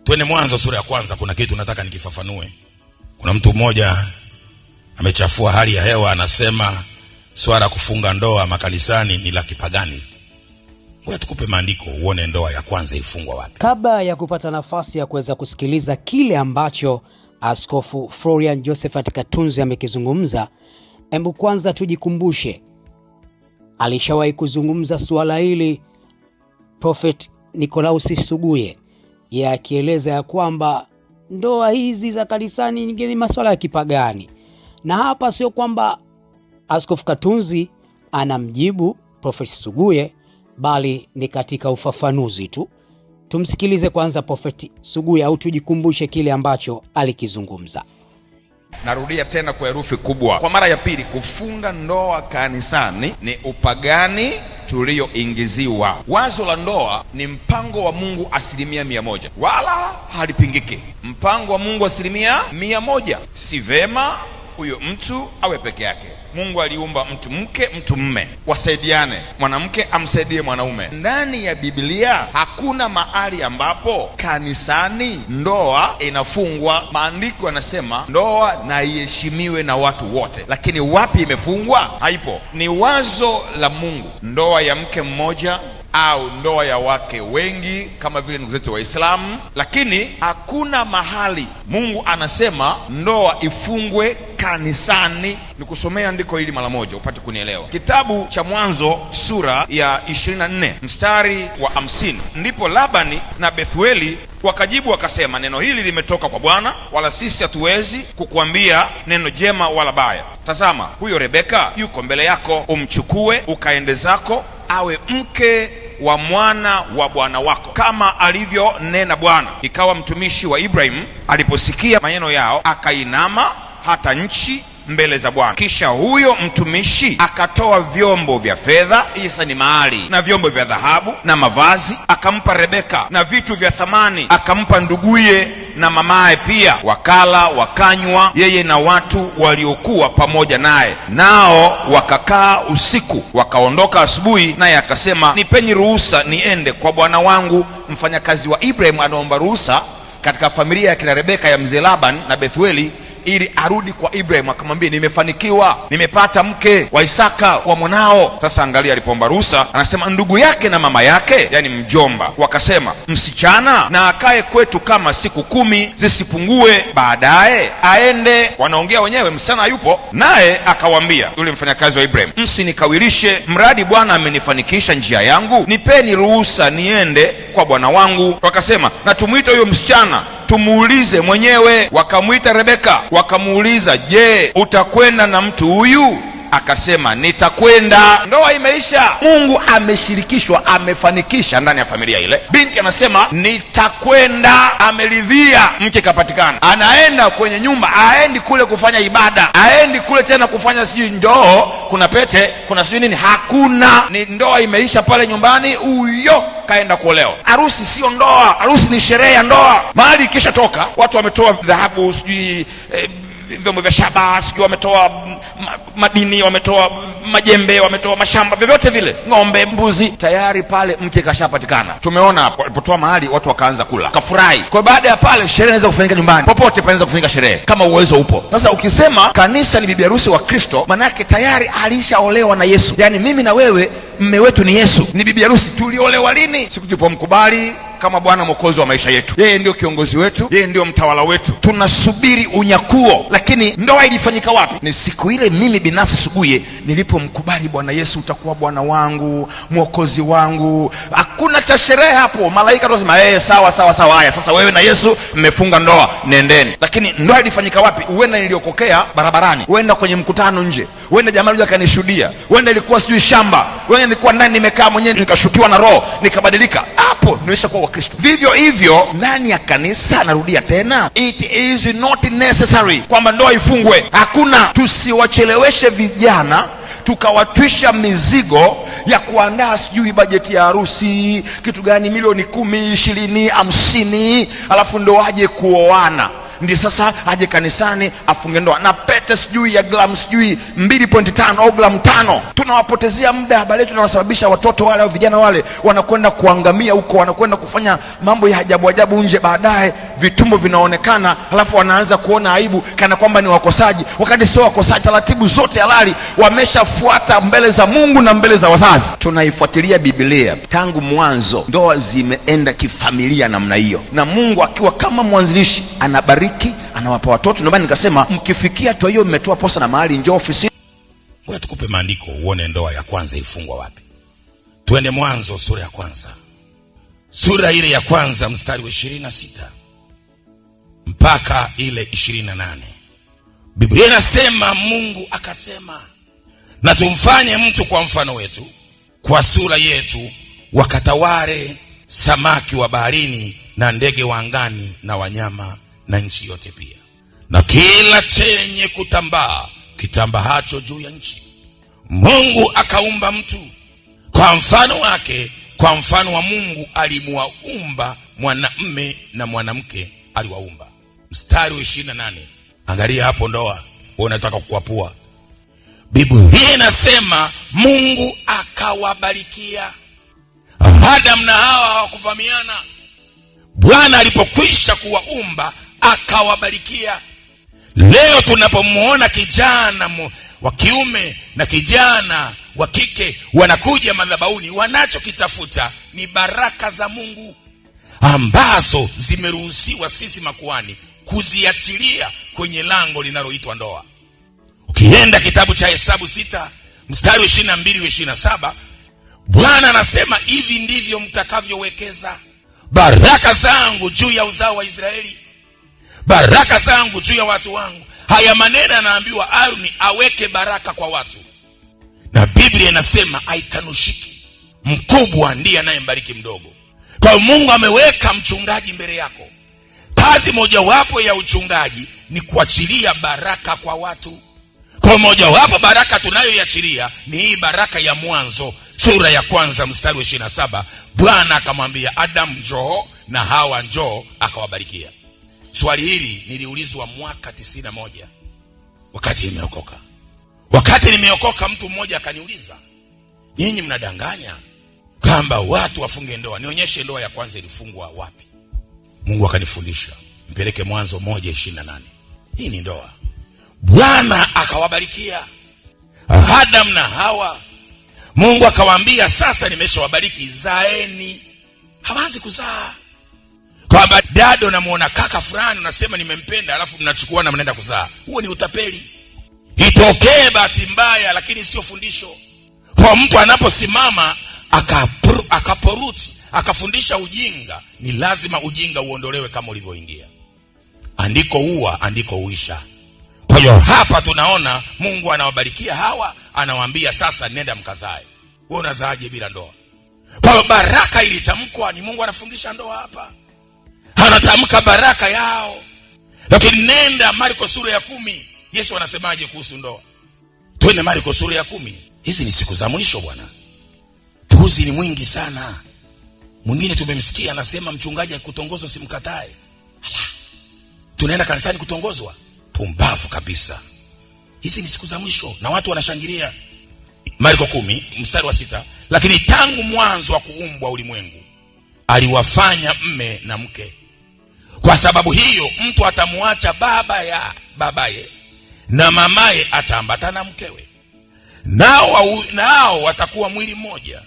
Twende Mwanzo sura ya 1, kuna kitu nataka nikifafanue. Kuna mtu mmoja amechafua hali ya hewa, anasema swala kufunga ndoa makanisani ni la kipagani. Ngoja tukupe maandiko uone ndoa ya kwanza ilifungwa wapi. Kabla ya kupata nafasi ya kuweza kusikiliza kile ambacho Askofu Florian Josephat Katunzi amekizungumza, hebu kwanza tujikumbushe alishawahi kuzungumza suala hili Prophet Nikolausi Suguye, yeye akieleza ya kwamba ndoa hizi za kanisani ni masuala ya kipagani. Na hapa sio kwamba Askofu Katunzi anamjibu Prophet Suguye, bali ni katika ufafanuzi tu. Tumsikilize kwanza Prophet Suguye au tujikumbushe kile ambacho alikizungumza. Narudia tena kwa herufi kubwa kwa mara ya pili, kufunga ndoa kanisani ni upagani tulioingiziwa. Wazo la ndoa ni mpango wa Mungu 100%, wala halipingiki. Mpango wa Mungu 100%. Si vema huyo mtu awe peke yake. Mungu aliumba mtu mke, mtu mme, wasaidiane, mwanamke amsaidie mwanaume. Ndani ya Biblia hakuna mahali ambapo kanisani ndoa inafungwa. Maandiko yanasema ndoa na iheshimiwe na watu wote, lakini wapi imefungwa? Haipo. Ni wazo la Mungu, ndoa ya mke mmoja au ndoa ya wake wengi kama vile ndugu zetu Waislamu, lakini hakuna mahali Mungu anasema ndoa ifungwe kanisani. Nikusomea andiko hili mara moja upate kunielewa. Kitabu cha Mwanzo sura ya 24 mstari wa 50. Ndipo Labani na Bethueli wakajibu wakasema, neno hili limetoka kwa Bwana, wala sisi hatuwezi kukuambia neno jema wala baya. Tazama, huyo Rebeka yuko mbele yako, umchukue ukaende zako, awe mke wa mwana wa bwana wako, kama alivyonena Bwana. Ikawa mtumishi wa Ibrahim aliposikia maneno yao, akainama hata nchi mbele za Bwana. Kisha huyo mtumishi akatoa vyombo vya fedha, isa ni mahali, na vyombo vya dhahabu na mavazi, akampa Rebeka, na vitu vya thamani akampa nduguye na mamaye pia. Wakala wakanywa, yeye na watu waliokuwa pamoja naye, nao wakakaa usiku. Wakaondoka asubuhi, naye akasema, nipeni ruhusa niende kwa bwana wangu. Mfanyakazi wa Ibrahim anaomba ruhusa katika familia ya kina Rebeka ya mzee Laban na Bethueli ili arudi kwa Ibrahim. Akamwambia, nimefanikiwa, nimepata mke wa Isaka wa mwanao. Sasa angalia, alipoomba ruhusa anasema ndugu yake na mama yake, yani mjomba, wakasema, msichana na akae kwetu kama siku 10 zisipungue, baadaye aende. Wanaongea wenyewe, msichana hayupo. Naye akawaambia yule mfanyakazi wa Ibrahim, msinikawirishe, mradi Bwana amenifanikisha njia yangu, nipeni ruhusa niende kwa bwana wangu. Wakasema, na tumuite huyo msichana tumuulize mwenyewe. Wakamuita Rebeka, wakamuuliza, je, utakwenda na mtu huyu? Akasema, nitakwenda. Ndoa imeisha. Mungu ameshirikishwa, amefanikisha ndani ya familia ile. Binti anasema nitakwenda, ameridhia, mke kapatikana. Anaenda kwenye nyumba, aendi kule kufanya ibada, aendi kule tena kufanya sijui ndoo, kuna pete, kuna sijui nini, hakuna. Ni ndoa imeisha pale nyumbani, huyo kaenda kuolewa. Harusi sio ndoa, harusi ni sherehe ya ndoa. Mahali kisha toka, watu wametoa dhahabu, sijui vyombo vya shaba, sijui wametoa madini, wametoa majembe, wametoa mashamba, vyovyote vile, ng'ombe, mbuzi, tayari pale mke kashapatikana. Tumeona hapo walipotoa mahali, watu wakaanza kula, kafurahi. Kwa baada ya pale, sherehe inaweza kufanyika nyumbani, popote panaweza kufanyika sherehe kama uwezo upo. Sasa ukisema kanisa ni bibi harusi wa Kristo, maana yake tayari alishaolewa na Yesu. Yani mimi na wewe, mme wetu ni Yesu, ni bibi harusi. Tuliolewa lini? Siku tulipomkubali kama Bwana Mwokozi wa maisha yetu. Yeye ndio kiongozi wetu, yeye ndio mtawala wetu. Tunasubiri unyakuo. Lakini ndoa ilifanyika wapi? Ni siku ile mimi binafsi Suguye nilipomkubali Bwana Yesu, utakuwa Bwana wangu, Mwokozi wangu. Hakuna cha sherehe hapo. Malaika wanasema sawa sawa sawa, haya sasa wewe na Yesu mmefunga ndoa, nendeni. Lakini ndoa ilifanyika wapi? Huenda niliokokea barabarani, huenda kwenye mkutano nje, huenda jamaa mmoja kanishuhudia, huenda ilikuwa sijui shamba, huenda nilikuwa ndani nimekaa mwenyewe nikashukiwa na Roho nikabadilika. Hapo nimeshakuwa wa Kristo. Vivyo hivyo ndani ya kanisa, narudia tena, it is not necessary kwamba ndoa ifungwe. Hakuna. Tusiwacheleweshe vijana tukawatwisha mizigo ya kuandaa sijui bajeti ya harusi, kitu gani, milioni 10, 20, 50, alafu ndo waje kuoana. ndio sasa aje kanisani afunge ndoa na pete sijui ya gramu sijui 2.5 au gramu 5. Tunawapotezea muda, bali tunawasababisha watoto wale au vijana wale wanakwenda kuangamia huko, wanakwenda kufanya mambo ya ajabu ajabu nje, baadaye vitumbo vinaonekana, halafu wanaanza kuona aibu kana kwamba ni wakosaji, wakati sio wakosaji. Taratibu zote halali wameshafuata mbele za Mungu na mbele za wazazi. Tunaifuatilia Biblia tangu mwanzo, ndoa zimeenda kifamilia namna hiyo, na Mungu akiwa kama mwanzilishi anabariki, anawapa watoto. Ndio maana nikasema mkifikia tu hiyo mmetoa posa na mahali, njoo ofisi. Wewe tukupe maandiko uone ndoa ya kwanza ilifungwa wapi. Tuende Mwanzo sura ya kwanza. Sura ile ya kwanza mstari wa 26 mpaka ile 28. Biblia inasema Mungu akasema, na tumfanye mtu kwa mfano wetu, kwa sura yetu, wakatawale samaki wa baharini na ndege wa angani na wanyama na nchi yote pia, na kila chenye kutambaa kitambahacho juu ya nchi. Mungu akaumba mtu kwa mfano wake, kwa mfano wa Mungu alimuumba, mwanamume na mwanamke aliwaumba. Mstari wa 28. Angalia hapo ndoa, wewe unataka kukwapua. Biblia inasema Mungu akawabarikia. Adam na Hawa hawakuvamiana. Bwana alipokwisha kuwaumba akawabarikia. Leo tunapomuona kijana wa kiume na kijana wa kike wanakuja madhabahuni, wanachokitafuta ni baraka za Mungu ambazo zimeruhusiwa sisi makuhani kuziachilia kwenye lango linaloitwa ndoa. Ukienda kitabu cha Hesabu 6 mstari wa 22 wa 27, Bwana anasema hivi ndivyo mtakavyowekeza baraka zangu juu ya uzao wa Israeli, baraka zangu juu ya watu wangu. Haya maneno anaambiwa Aruni aweke baraka kwa watu, na Biblia inasema haikanushiki, mkubwa ndiye anayembariki mdogo. Kwa Mungu ameweka mchungaji mbele yako. Kazi mojawapo ya uchungaji ni kuachilia baraka kwa watu. Kwa mojawapo baraka tunayoiachilia ni hii baraka ya Mwanzo sura ya kwanza mstari wa 27. Bwana akamwambia Adam njoo, na Hawa njoo, akawabarikia. Swali hili niliulizwa mwaka 91 wakati nimeokoka. Wakati nimeokoka, mtu mmoja akaniuliza, nyinyi mnadanganya kwamba watu wafunge ndoa, nionyeshe ndoa ya kwanza ilifungwa wapi? Mungu akanifundisha, mpeleke Mwanzo 1:28. Hii ni ndoa. Bwana akawabarikia Adam na Hawa. Mungu akawaambia, sasa nimeshawabariki, zaeni. Hawaanzi kuzaa. Kwamba dado namuona kaka fulani unasema nimempenda, alafu mnachukua na mnaenda kuzaa. Huo ni utapeli. Itokee bahati mbaya, lakini sio fundisho. Kwa mtu anaposimama akaporuti akafundisha ujinga, ni lazima ujinga uondolewe kama ulivyoingia. Andiko huwa andiko huisha. Kwa hiyo hapa tunaona Mungu anawabarikia Hawa, anawaambia sasa nenda mkazae. Wewe unazaaje bila ndoa? Kwa hiyo baraka ilitamkwa, ni Mungu anafungisha ndoa hapa. Anatamka baraka yao. Lakini nenda Marko sura ya 10, Yesu anasemaje kuhusu ndoa? Twende Marko sura ya 10. Hizi ni siku za mwisho bwana. Puzi ni mwingi sana. Mwingine tumemsikia anasema mchungaji akutongozwa simkatae. Ala. Tunaenda kanisani kutongozwa? Pumbavu kabisa. Hizi ni siku za mwisho na watu wanashangilia. Marko 10 mstari wa 6, lakini tangu mwanzo wa kuumbwa ulimwengu aliwafanya mme na mke. Kwa sababu hiyo mtu atamuacha babaye na mamaye, ataambatana mkewe, nao watakuwa mwili mmoja.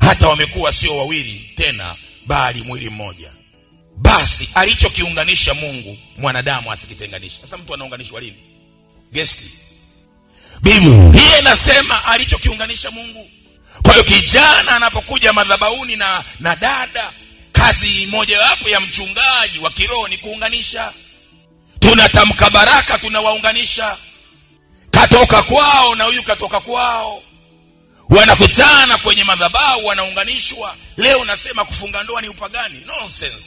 Hata wamekuwa sio wawili tena, bali mwili mmoja. Basi alichokiunganisha Mungu mwanadamu asikitenganisha. Sasa mtu anaunganishwa lini? Gesti. Biblia inasema alichokiunganisha Mungu. Kwa hiyo kijana anapokuja madhabahuni na dada, kazi moja wapo ya mchungaji wa kiroho ni kuunganisha. Tunatamka baraka, tunawaunganisha. Katoka kwao na huyu katoka kwao, wanakutana kwenye madhabahu, wanaunganishwa. Leo nasema kufunga ndoa ni upagani. Nonsense.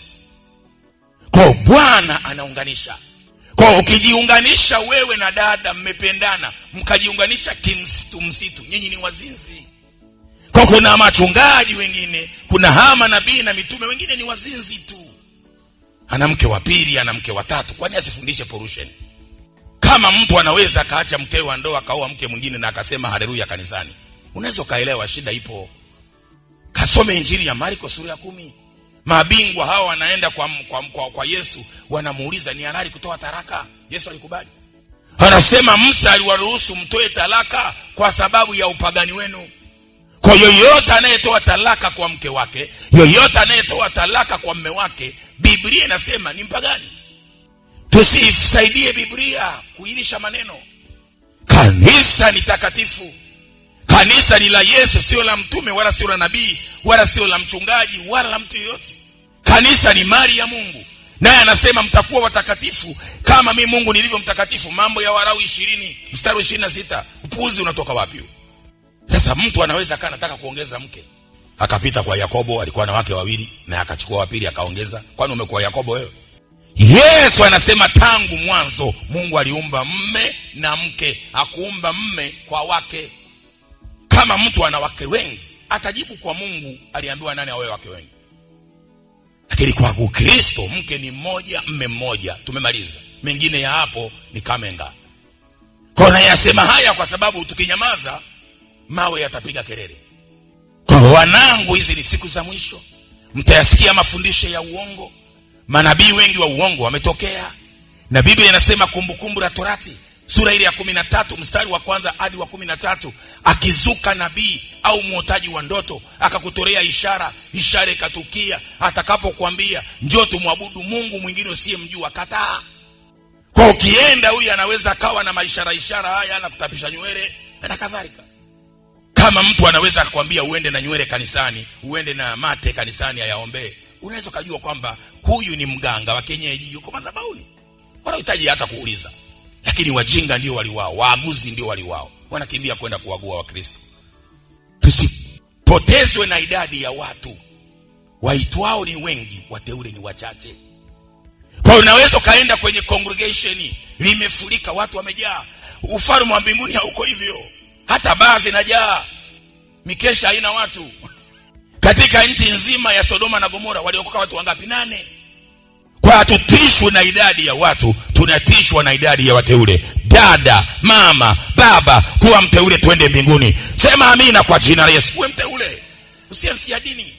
Kwa Bwana anaunganisha. Kwa ukijiunganisha wewe na dada, mmependana, mkajiunganisha kimsitu, nyinyi ni wazinzi. Kwa kuna machungaji wengine, kuna hama nabii na mitume wengine ni wazinzi tu. ana mke wa pili, ana mke wa tatu. Kwani asifundishe portion? Kama mtu anaweza akaacha mke wa ndoa akaoa mke mwingine na akasema haleluya kanisani, unaweza kaelewa shida ipo. Kasome Injili ya Marko sura ya 10. Mabingwa hawa wanaenda kwa Yesu, wanamuuliza ni halali kutoa talaka? Yesu alikubali. Anasema Musa aliwaruhusu mtoe talaka kwa sababu ya upagani wenu. Kwa yoyote anayetoa talaka kwa mke wake, yoyote anayetoa talaka kwa mume wake, Biblia inasema ni mpagani. Tusisaidie Biblia kuilisha maneno. Kanisa ni takatifu. Kanisa ni la Yesu, sio la mtume wala sio la nabii wala sio la mchungaji wala la mtu yoyote. Kanisa ni mali ya Mungu. Naye anasema mtakuwa watakatifu kama mimi Mungu nilivyo mtakatifu. Mambo ya Walawi 20 mstari 26. Upuuzi unatoka wapi? Sasa mtu anaweza kana nataka kuongeza mke, akapita kwa Yakobo, alikuwa na wake wawili, na akachukua wa pili akaongeza. Kwani umekuwa Yakobo wewe? Yesu anasema tangu mwanzo Mungu aliumba mme na mke, hakuumba mme kwa wake. Kama mtu ana wake wengi, atajibu kwa Mungu aliambiwa nani awe wake wengi. Lakini kwa Ukristo mke ni mmoja, mme mmoja, tumemaliza. Mengine ya hapo ni kamenga. Kwa nayasema haya kwa sababu tukinyamaza mawe yatapiga kelele. Kwa wanangu, hizi ni siku za mwisho. Mtayasikia mafundisho ya uongo. Manabii wengi wa uongo wametokea. Na Biblia inasema Kumbukumbu la Torati sura ile ya 13 mstari wa 1 hadi wa 13, akizuka nabii au muotaji wa ndoto akakutolea ishara ikatukia, atakapokuambia njoo tumwabudu Mungu mwingine usiyemjua, kataa. Kwa ukienda huyu anaweza akawa na ishara haya na kutapisha nywele na kadhalika. Kama mtu anaweza kukwambia uende na nywele kanisani, uende na mate kanisani ayaombee, unaweza kujua kwamba huyu ni mganga wa kienyeji yuko madhabahuni. Wanahitaji hata kuuliza. Lakini wajinga ndio waliwao, waaguzi ndio waliwao, wanakimbia kwenda kuagua Wakristo. Tusipotezwe na idadi ya watu. Waitwao ni wengi, wateule ni wachache. Kwa unaweza kaenda kwenye congregation limefurika, watu wamejaa. Ufalme wa mbinguni hauko hivyo. Hata baa zinajaa, mikesha haina watu. Katika nchi nzima ya Sodoma na Gomora waliokoka watu wangapi? 8. Kwa hatutishwi na idadi ya watu, tunatishwa na idadi ya wateule. Dada, mama, baba, kuwa mteule tuende mbinguni. Sema amina kwa jina la Yesu. Uwe mteule, usianzie dini.